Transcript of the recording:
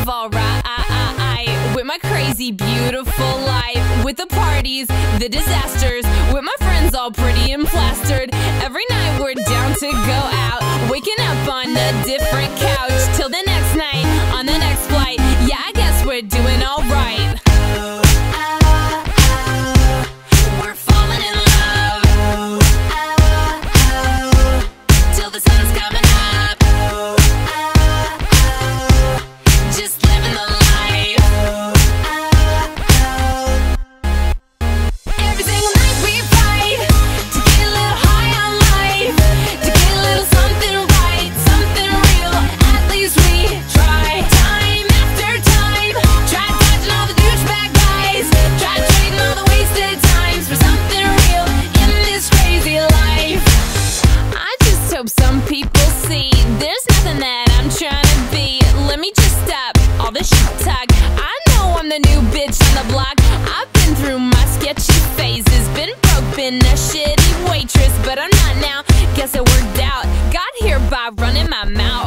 live alright with my crazy, beautiful life, with the parties, the disasters, with my friends all pretty and plastered. Every night we're down to go out, waking up on a different couch till the next night on the next flight. Yeah, I guess we're doing alright. We're falling in love till the sun's coming up. Just living the life. Every single night we fight to get a little high on life, to get a little something right, something real. At least we try. Time after time, try dodging all the douchebag guys, try trading all the wasted times for something real in this crazy life. I just hope some people see there's nothing that I'm trying to be. Let me just stop all the shit talk. I know I'm the new bitch on the block. I've been through my sketchy phases, been broke, been a shitty waitress, but I'm not now. Guess it worked out. Got here by running my mouth.